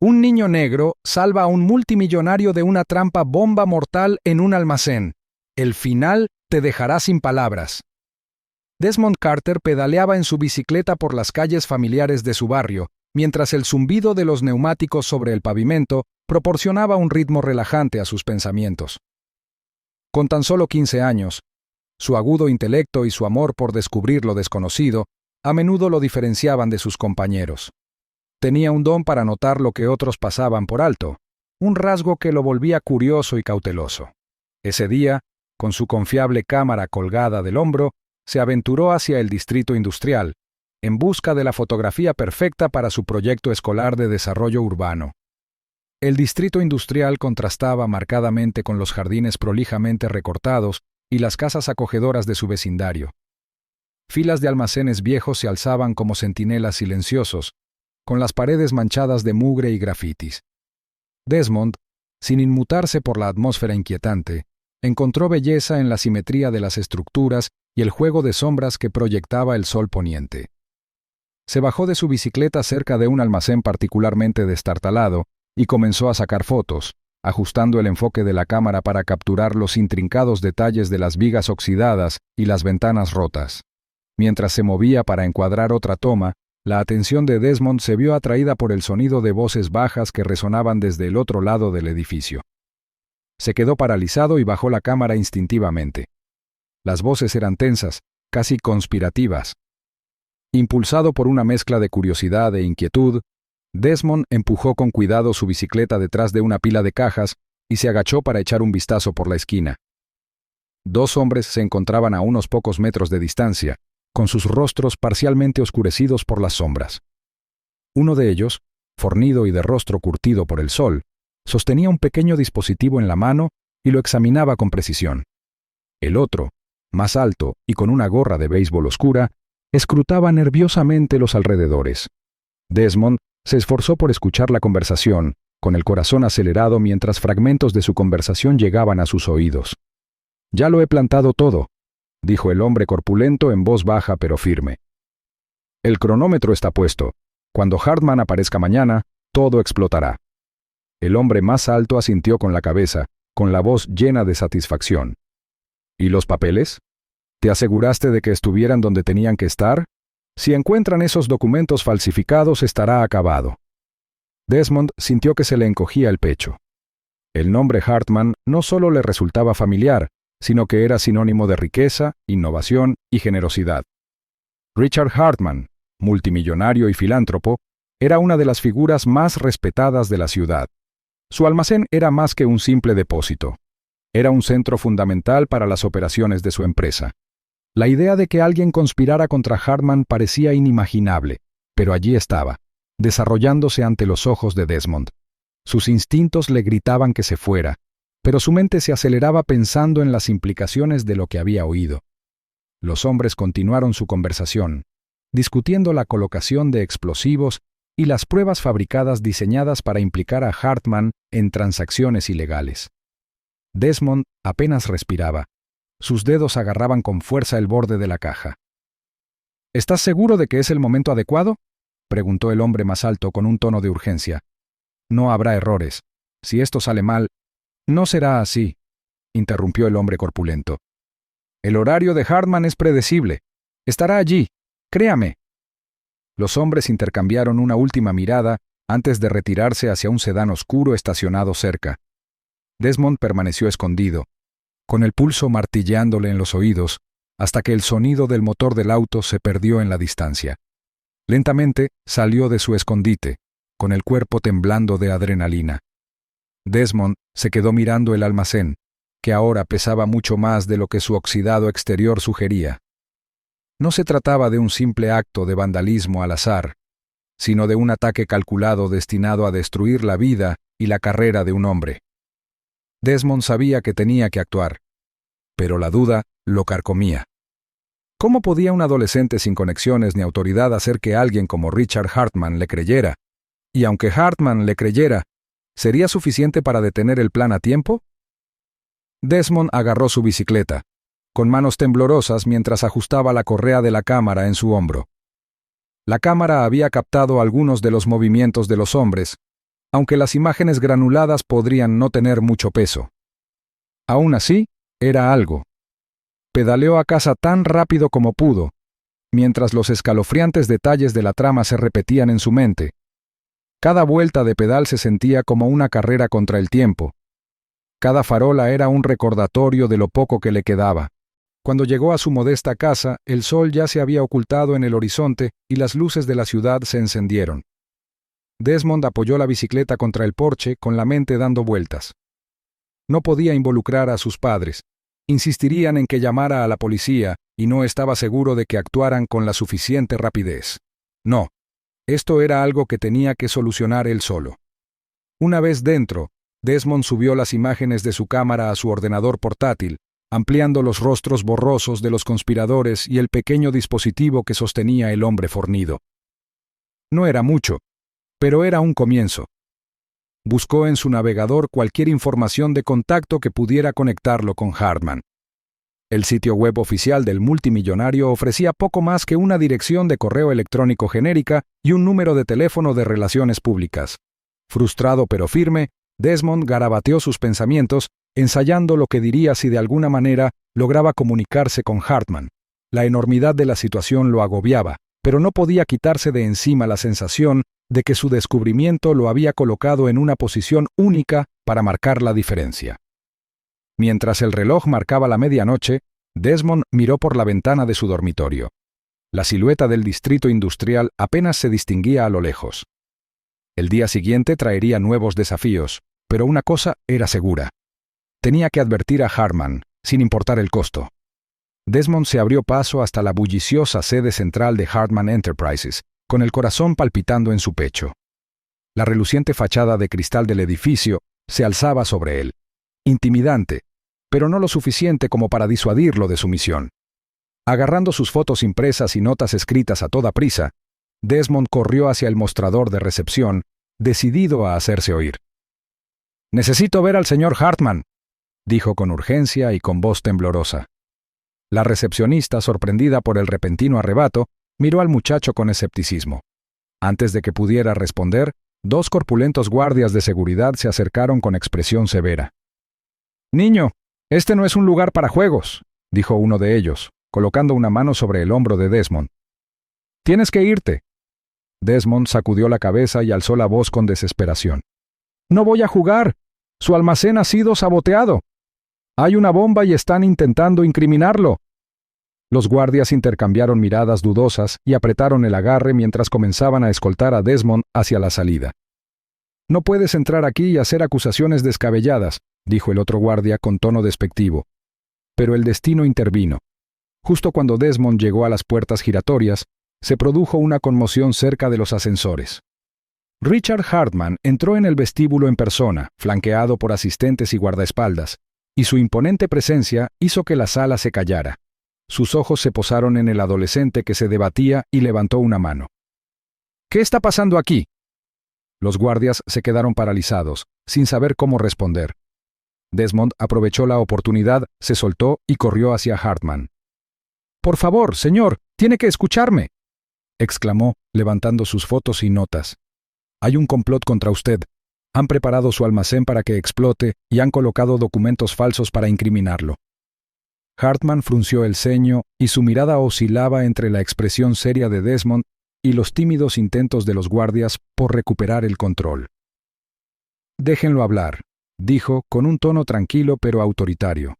Un niño negro salva a un multimillonario de una trampa bomba mortal en un almacén. El final te dejará sin palabras. Desmond Carter pedaleaba en su bicicleta por las calles familiares de su barrio, mientras el zumbido de los neumáticos sobre el pavimento proporcionaba un ritmo relajante a sus pensamientos. Con tan solo 15 años, su agudo intelecto y su amor por descubrir lo desconocido a menudo lo diferenciaban de sus compañeros. Tenía un don para notar lo que otros pasaban por alto, un rasgo que lo volvía curioso y cauteloso. Ese día, con su confiable cámara colgada del hombro, se aventuró hacia el distrito industrial, en busca de la fotografía perfecta para su proyecto escolar de desarrollo urbano. El distrito industrial contrastaba marcadamente con los jardines prolijamente recortados y las casas acogedoras de su vecindario. Filas de almacenes viejos se alzaban como centinelas silenciosos, con las paredes manchadas de mugre y grafitis. Desmond, sin inmutarse por la atmósfera inquietante, encontró belleza en la simetría de las estructuras y el juego de sombras que proyectaba el sol poniente. Se bajó de su bicicleta cerca de un almacén particularmente destartalado y comenzó a sacar fotos, ajustando el enfoque de la cámara para capturar los intrincados detalles de las vigas oxidadas y las ventanas rotas. Mientras se movía para encuadrar otra toma, la atención de Desmond se vio atraída por el sonido de voces bajas que resonaban desde el otro lado del edificio. Se quedó paralizado y bajó la cámara instintivamente. Las voces eran tensas, casi conspirativas. Impulsado por una mezcla de curiosidad e inquietud, Desmond empujó con cuidado su bicicleta detrás de una pila de cajas y se agachó para echar un vistazo por la esquina. Dos hombres se encontraban a unos pocos metros de distancia, con sus rostros parcialmente oscurecidos por las sombras. Uno de ellos, fornido y de rostro curtido por el sol, sostenía un pequeño dispositivo en la mano y lo examinaba con precisión. El otro, más alto y con una gorra de béisbol oscura, escrutaba nerviosamente los alrededores. Desmond se esforzó por escuchar la conversación, con el corazón acelerado mientras fragmentos de su conversación llegaban a sus oídos. «Ya lo he plantado todo», dijo el hombre corpulento en voz baja pero firme. «El cronómetro está puesto. Cuando Hartman aparezca mañana, todo explotará». El hombre más alto asintió con la cabeza, con la voz llena de satisfacción. «¿Y los papeles? ¿Te aseguraste de que estuvieran donde tenían que estar? Si encuentran esos documentos falsificados, estará acabado». Desmond sintió que se le encogía el pecho. El nombre Hartman no solo le resultaba familiar, sino que era sinónimo de riqueza, innovación y generosidad. Richard Hartman, multimillonario y filántropo, era una de las figuras más respetadas de la ciudad. Su almacén era más que un simple depósito. Era un centro fundamental para las operaciones de su empresa. La idea de que alguien conspirara contra Hartman parecía inimaginable, pero allí estaba, desarrollándose ante los ojos de Desmond. Sus instintos le gritaban que se fuera, pero su mente se aceleraba pensando en las implicaciones de lo que había oído. Los hombres continuaron su conversación, discutiendo la colocación de explosivos y las pruebas fabricadas diseñadas para implicar a Hartman en transacciones ilegales. Desmond apenas respiraba. Sus dedos agarraban con fuerza el borde de la caja. «¿Estás seguro de que es el momento adecuado?», preguntó el hombre más alto con un tono de urgencia. «No habrá errores. Si esto sale mal, no será así», interrumpió el hombre corpulento. «El horario de Hartman es predecible. Estará allí. Créame». Los hombres intercambiaron una última mirada antes de retirarse hacia un sedán oscuro estacionado cerca. Desmond permaneció escondido, con el pulso martilleándole en los oídos, hasta que el sonido del motor del auto se perdió en la distancia. Lentamente salió de su escondite, con el cuerpo temblando de adrenalina. Desmond se quedó mirando el almacén, que ahora pesaba mucho más de lo que su oxidado exterior sugería. No se trataba de un simple acto de vandalismo al azar, sino de un ataque calculado destinado a destruir la vida y la carrera de un hombre. Desmond sabía que tenía que actuar, pero la duda lo carcomía. ¿Cómo podía un adolescente sin conexiones ni autoridad hacer que alguien como Richard Hartman le creyera? Y aunque Hartman le creyera, ¿sería suficiente para detener el plan a tiempo? Desmond agarró su bicicleta, con manos temblorosas mientras ajustaba la correa de la cámara en su hombro. La cámara había captado algunos de los movimientos de los hombres, aunque las imágenes granuladas podrían no tener mucho peso. Aún así, era algo. Pedaleó a casa tan rápido como pudo, mientras los escalofriantes detalles de la trama se repetían en su mente. Cada vuelta de pedal se sentía como una carrera contra el tiempo. Cada farola era un recordatorio de lo poco que le quedaba. Cuando llegó a su modesta casa, el sol ya se había ocultado en el horizonte y las luces de la ciudad se encendieron. Desmond apoyó la bicicleta contra el porche con la mente dando vueltas. No podía involucrar a sus padres. Insistirían en que llamara a la policía y no estaba seguro de que actuaran con la suficiente rapidez. No, esto era algo que tenía que solucionar él solo. Una vez dentro, Desmond subió las imágenes de su cámara a su ordenador portátil, ampliando los rostros borrosos de los conspiradores y el pequeño dispositivo que sostenía el hombre fornido. No era mucho, pero era un comienzo. Buscó en su navegador cualquier información de contacto que pudiera conectarlo con Hartman. El sitio web oficial del multimillonario ofrecía poco más que una dirección de correo electrónico genérica y un número de teléfono de relaciones públicas. Frustrado pero firme, Desmond garabateó sus pensamientos, ensayando lo que diría si de alguna manera lograba comunicarse con Hartman. La enormidad de la situación lo agobiaba, pero no podía quitarse de encima la sensación de que su descubrimiento lo había colocado en una posición única para marcar la diferencia. Mientras el reloj marcaba la medianoche, Desmond miró por la ventana de su dormitorio. La silueta del distrito industrial apenas se distinguía a lo lejos. El día siguiente traería nuevos desafíos, pero una cosa era segura. Tenía que advertir a Hartman, sin importar el costo. Desmond se abrió paso hasta la bulliciosa sede central de Hartman Enterprises, con el corazón palpitando en su pecho. La reluciente fachada de cristal del edificio se alzaba sobre él, intimidante, pero no lo suficiente como para disuadirlo de su misión. Agarrando sus fotos impresas y notas escritas a toda prisa, Desmond corrió hacia el mostrador de recepción, decidido a hacerse oír. «Necesito ver al señor Hartman», dijo con urgencia y con voz temblorosa. La recepcionista, sorprendida por el repentino arrebato, miró al muchacho con escepticismo. Antes de que pudiera responder, 2 corpulentos guardias de seguridad se acercaron con expresión severa. «Niño, este no es un lugar para juegos», dijo uno de ellos, colocando una mano sobre el hombro de Desmond. «Tienes que irte». Desmond sacudió la cabeza y alzó la voz con desesperación. «No voy a jugar. Su almacén ha sido saboteado. Hay una bomba y están intentando incriminarlo». Los guardias intercambiaron miradas dudosas y apretaron el agarre mientras comenzaban a escoltar a Desmond hacia la salida. «No puedes entrar aquí y hacer acusaciones descabelladas», dijo el otro guardia con tono despectivo. Pero el destino intervino. Justo cuando Desmond llegó a las puertas giratorias, se produjo una conmoción cerca de los ascensores. Richard Hartman entró en el vestíbulo en persona, flanqueado por asistentes y guardaespaldas, y su imponente presencia hizo que la sala se callara. Sus ojos se posaron en el adolescente que se debatía y levantó una mano. «¿Qué está pasando aquí?» Los guardias se quedaron paralizados, sin saber cómo responder. Desmond aprovechó la oportunidad, se soltó y corrió hacia Hartman. «Por favor, señor, tiene que escucharme», exclamó, levantando sus fotos y notas. «Hay un complot contra usted. Han preparado su almacén para que explote y han colocado documentos falsos para incriminarlo». Hartman frunció el ceño y su mirada oscilaba entre la expresión seria de Desmond y los tímidos intentos de los guardias por recuperar el control. «Déjenlo hablar», dijo con un tono tranquilo pero autoritario.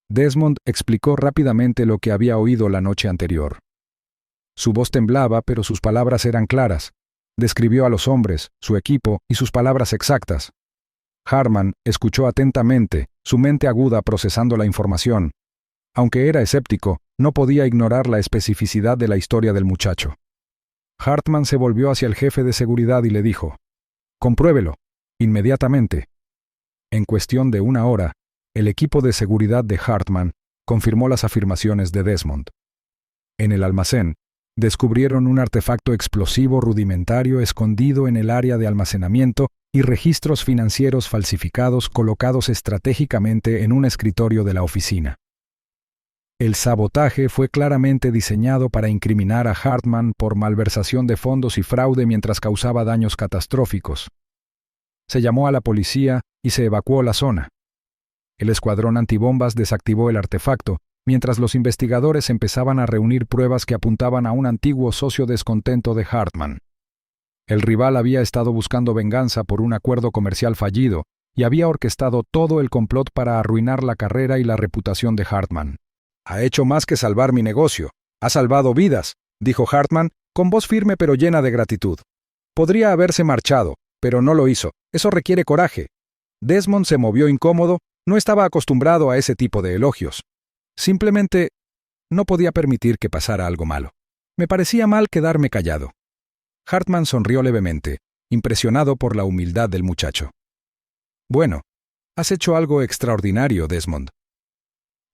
Desmond explicó rápidamente lo que había oído la noche anterior. Su voz temblaba, pero sus palabras eran claras. Describió a los hombres, su equipo y sus palabras exactas. Hartman escuchó atentamente, su mente aguda procesando la información. Aunque era escéptico, no podía ignorar la especificidad de la historia del muchacho. Hartman se volvió hacia el jefe de seguridad y le dijo: «Compruébelo, inmediatamente». En cuestión de 1 hora, el equipo de seguridad de Hartman confirmó las afirmaciones de Desmond. En el almacén, descubrieron un artefacto explosivo rudimentario escondido en el área de almacenamiento y registros financieros falsificados colocados estratégicamente en un escritorio de la oficina. El sabotaje fue claramente diseñado para incriminar a Hartman por malversación de fondos y fraude mientras causaba daños catastróficos. Se llamó a la policía y se evacuó la zona. El escuadrón antibombas desactivó el artefacto, mientras los investigadores empezaban a reunir pruebas que apuntaban a un antiguo socio descontento de Hartman. El rival había estado buscando venganza por un acuerdo comercial fallido y había orquestado todo el complot para arruinar la carrera y la reputación de Hartman. «Ha hecho más que salvar mi negocio. Ha salvado vidas», dijo Hartman, con voz firme pero llena de gratitud. Podría haberse marchado, pero no lo hizo. Eso requiere coraje. Desmond se movió incómodo, no estaba acostumbrado a ese tipo de elogios. Simplemente no podía permitir que pasara algo malo. Me parecía mal quedarme callado. Hartman sonrió levemente, impresionado por la humildad del muchacho. «Bueno, has hecho algo extraordinario, Desmond».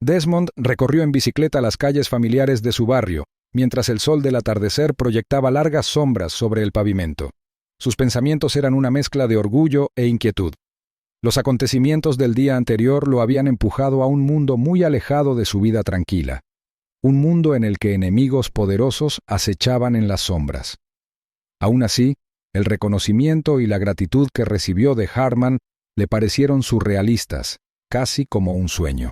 Desmond recorrió en bicicleta las calles familiares de su barrio, mientras el sol del atardecer proyectaba largas sombras sobre el pavimento. Sus pensamientos eran una mezcla de orgullo e inquietud. Los acontecimientos del día anterior lo habían empujado a un mundo muy alejado de su vida tranquila. Un mundo en el que enemigos poderosos acechaban en las sombras. Aún así, el reconocimiento y la gratitud que recibió de Hartman le parecieron surrealistas, casi como un sueño.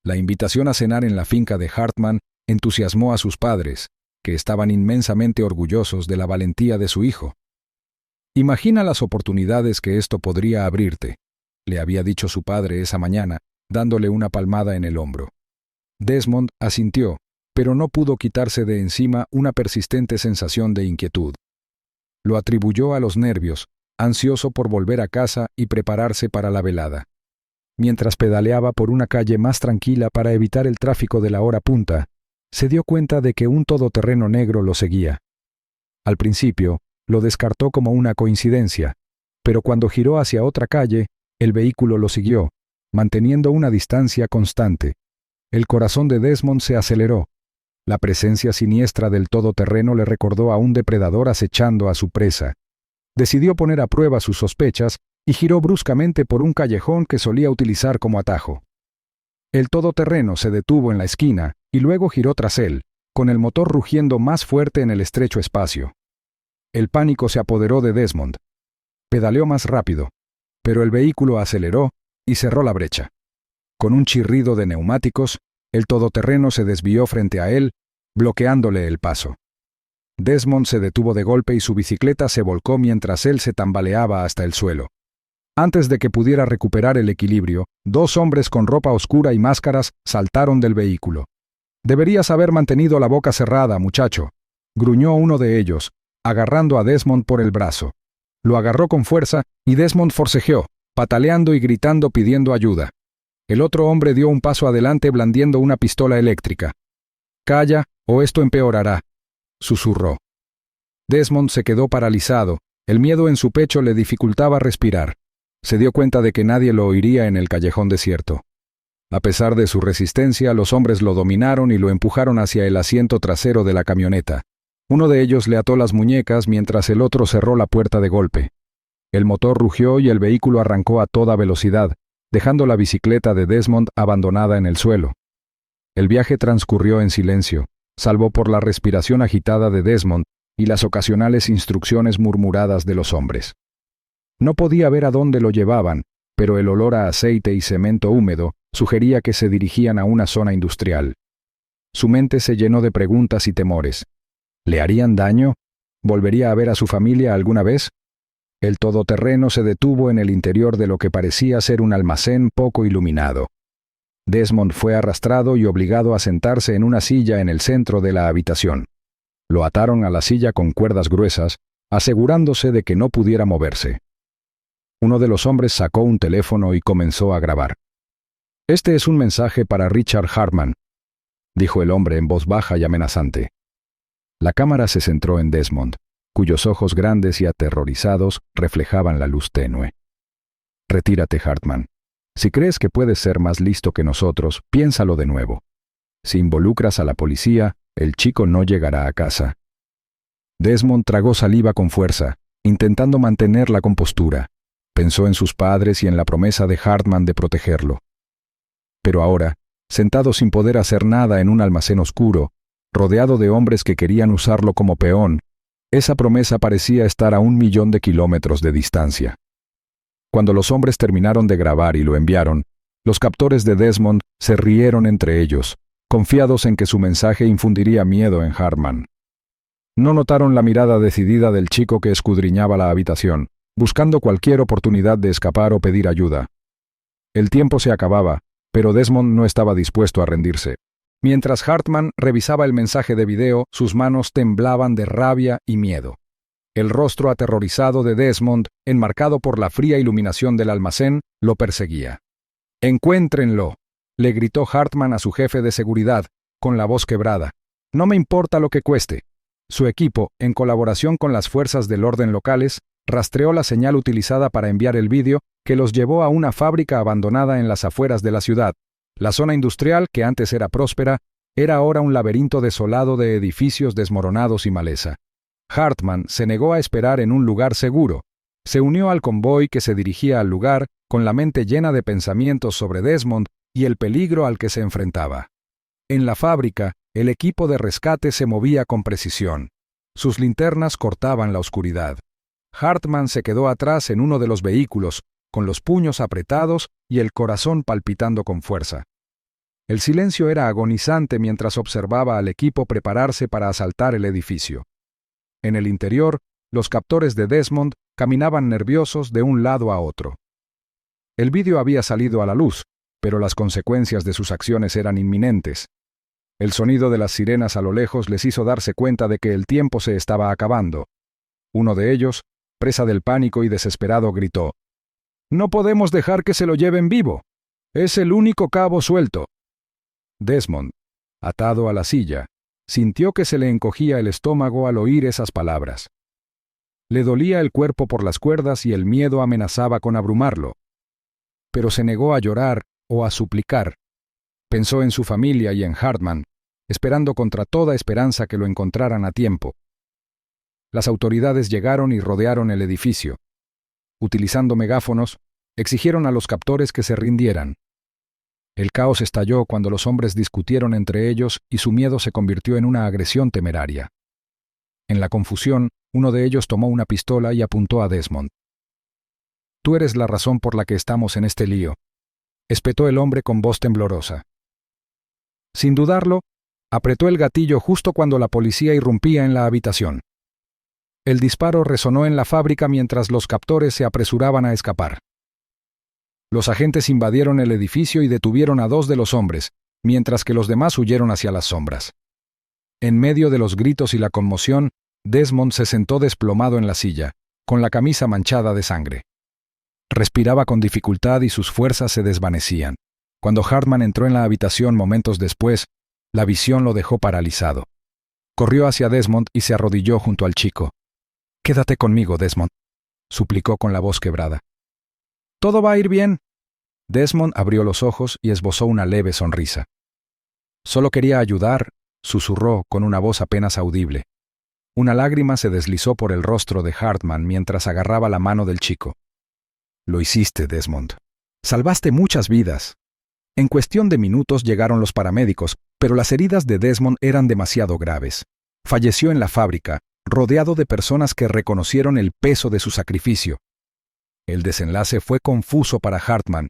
La invitación a cenar en la finca de Hartman entusiasmó a sus padres, que estaban inmensamente orgullosos de la valentía de su hijo. «Imagina las oportunidades que esto podría abrirte», le había dicho su padre esa mañana, dándole una palmada en el hombro. Desmond asintió, pero no pudo quitarse de encima una persistente sensación de inquietud. Lo atribuyó a los nervios, ansioso por volver a casa y prepararse para la velada. Mientras pedaleaba por una calle más tranquila para evitar el tráfico de la hora punta, se dio cuenta de que un todoterreno negro lo seguía. Al principio, lo descartó como una coincidencia, pero cuando giró hacia otra calle, el vehículo lo siguió, manteniendo una distancia constante. El corazón de Desmond se aceleró. La presencia siniestra del todoterreno le recordó a un depredador acechando a su presa. Decidió poner a prueba sus sospechas y giró bruscamente por un callejón que solía utilizar como atajo. El todoterreno se detuvo en la esquina y luego giró tras él, con el motor rugiendo más fuerte en el estrecho espacio. El pánico se apoderó de Desmond. Pedaleó más rápido, pero el vehículo aceleró y cerró la brecha. Con un chirrido de neumáticos, el todoterreno se desvió frente a él, bloqueándole el paso. Desmond se detuvo de golpe y su bicicleta se volcó mientras él se tambaleaba hasta el suelo. Antes de que pudiera recuperar el equilibrio, dos hombres con ropa oscura y máscaras saltaron del vehículo. «Deberías haber mantenido la boca cerrada, muchacho», gruñó uno de ellos, agarrando a Desmond por el brazo. Lo agarró con fuerza y Desmond forcejeó, pataleando y gritando pidiendo ayuda. El otro hombre dio un paso adelante blandiendo una pistola eléctrica. «Calla, o esto empeorará», susurró. Desmond se quedó paralizado, el miedo en su pecho le dificultaba respirar. Se dio cuenta de que nadie lo oiría en el callejón desierto. A pesar de su resistencia, los hombres lo dominaron y lo empujaron hacia el asiento trasero de la camioneta. Uno de ellos le ató las muñecas mientras el otro cerró la puerta de golpe. El motor rugió y el vehículo arrancó a toda velocidad, dejando la bicicleta de Desmond abandonada en el suelo. El viaje transcurrió en silencio, salvo por la respiración agitada de Desmond y las ocasionales instrucciones murmuradas de los hombres. No podía ver a dónde lo llevaban, pero el olor a aceite y cemento húmedo sugería que se dirigían a una zona industrial. Su mente se llenó de preguntas y temores. ¿Le harían daño? ¿Volvería a ver a su familia alguna vez? El todoterreno se detuvo en el interior de lo que parecía ser un almacén poco iluminado. Desmond fue arrastrado y obligado a sentarse en una silla en el centro de la habitación. Lo ataron a la silla con cuerdas gruesas, asegurándose de que no pudiera moverse. Uno de los hombres sacó un teléfono y comenzó a grabar. «Este es un mensaje para Richard Hartman», dijo el hombre en voz baja y amenazante. La cámara se centró en Desmond, cuyos ojos grandes y aterrorizados reflejaban la luz tenue. «Retírate, Hartman. Si crees que puedes ser más listo que nosotros, piénsalo de nuevo. Si involucras a la policía, el chico no llegará a casa». Desmond tragó saliva con fuerza, intentando mantener la compostura. Pensó en sus padres y en la promesa de Hartman de protegerlo. Pero ahora, sentado sin poder hacer nada en un almacén oscuro, rodeado de hombres que querían usarlo como peón, esa promesa parecía estar a 1.000.000 de kilómetros de distancia. Cuando los hombres terminaron de grabar y lo enviaron, los captores de Desmond se rieron entre ellos, confiados en que su mensaje infundiría miedo en Hartman. No notaron la mirada decidida del chico que escudriñaba la habitación, buscando cualquier oportunidad de escapar o pedir ayuda. El tiempo se acababa, pero Desmond no estaba dispuesto a rendirse. Mientras Hartman revisaba el mensaje de video, sus manos temblaban de rabia y miedo. El rostro aterrorizado de Desmond, enmarcado por la fría iluminación del almacén, lo perseguía. «¡Encuéntrenlo!», le gritó Hartman a su jefe de seguridad, con la voz quebrada. «No me importa lo que cueste». Su equipo, en colaboración con las fuerzas del orden locales, rastreó la señal utilizada para enviar el vídeo que los llevó a una fábrica abandonada en las afueras de la ciudad. La zona industrial, que antes era próspera, era ahora un laberinto desolado de edificios desmoronados y maleza. Hartman se negó a esperar en un lugar seguro. Se unió al convoy que se dirigía al lugar, con la mente llena de pensamientos sobre Desmond y el peligro al que se enfrentaba. En la fábrica, el equipo de rescate se movía con precisión. Sus linternas cortaban la oscuridad. Hartman se quedó atrás en uno de los vehículos, con los puños apretados y el corazón palpitando con fuerza. El silencio era agonizante mientras observaba al equipo prepararse para asaltar el edificio. En el interior, los captores de Desmond caminaban nerviosos de un lado a otro. El vídeo había salido a la luz, pero las consecuencias de sus acciones eran inminentes. El sonido de las sirenas a lo lejos les hizo darse cuenta de que el tiempo se estaba acabando. Uno de ellos, presa del pánico y desesperado, gritó: «¡No podemos dejar que se lo lleven vivo! Es el único cabo suelto». Desmond, atado a la silla, sintió que se le encogía el estómago al oír esas palabras. Le dolía el cuerpo por las cuerdas y el miedo amenazaba con abrumarlo. Pero se negó a llorar o a suplicar. Pensó en su familia y en Hartman, esperando contra toda esperanza que lo encontraran a tiempo. Las autoridades llegaron y rodearon el edificio. Utilizando megáfonos, exigieron a los captores que se rindieran. El caos estalló cuando los hombres discutieron entre ellos y su miedo se convirtió en una agresión temeraria. En la confusión, uno de ellos tomó una pistola y apuntó a Desmond. «Tú eres la razón por la que estamos en este lío», espetó el hombre con voz temblorosa. Sin dudarlo, apretó el gatillo justo cuando la policía irrumpía en la habitación. El disparo resonó en la fábrica mientras los captores se apresuraban a escapar. Los agentes invadieron el edificio y detuvieron a 2 de los hombres, mientras que los demás huyeron hacia las sombras. En medio de los gritos y la conmoción, Desmond se sentó desplomado en la silla, con la camisa manchada de sangre. Respiraba con dificultad y sus fuerzas se desvanecían. Cuando Hartman entró en la habitación momentos después, la visión lo dejó paralizado. Corrió hacia Desmond y se arrodilló junto al chico. «Quédate conmigo, Desmond», suplicó con la voz quebrada. «Todo va a ir bien». Desmond abrió los ojos y esbozó una leve sonrisa. «Solo quería ayudar», susurró con una voz apenas audible. Una lágrima se deslizó por el rostro de Hartman mientras agarraba la mano del chico. «Lo hiciste, Desmond. Salvaste muchas vidas». En cuestión de minutos llegaron los paramédicos, pero las heridas de Desmond eran demasiado graves. Falleció en la fábrica, rodeado de personas que reconocieron el peso de su sacrificio. El desenlace fue confuso para Hartman.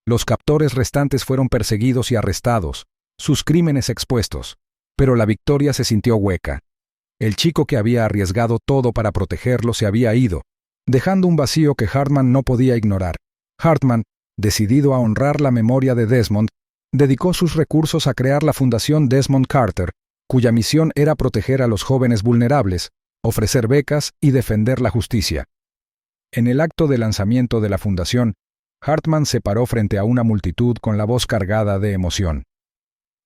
Los captores restantes fueron perseguidos y arrestados, sus crímenes expuestos, pero la victoria se sintió hueca. El chico que había arriesgado todo para protegerlo se había ido, dejando un vacío que Hartman no podía ignorar. Hartman, decidido a honrar la memoria de Desmond, dedicó sus recursos a crear la Fundación Desmond Carter, cuya misión era proteger a los jóvenes vulnerables, ofrecer becas y defender la justicia. En el acto de lanzamiento de la fundación, Hartman se paró frente a una multitud con la voz cargada de emoción.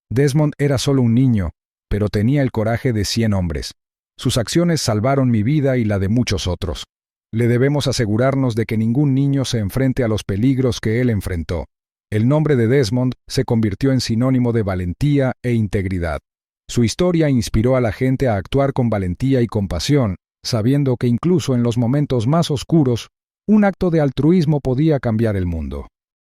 Desmond era solo un niño, pero tenía el coraje de 100 hombres. Sus acciones salvaron mi vida y la de muchos otros. Le debemos asegurarnos de que ningún niño se enfrente a los peligros que él enfrentó. El nombre de Desmond se convirtió en sinónimo de valentía e integridad. Su historia inspiró a la gente a actuar con valentía y compasión, sabiendo que incluso en los momentos más oscuros, un acto de altruismo podía cambiar el mundo.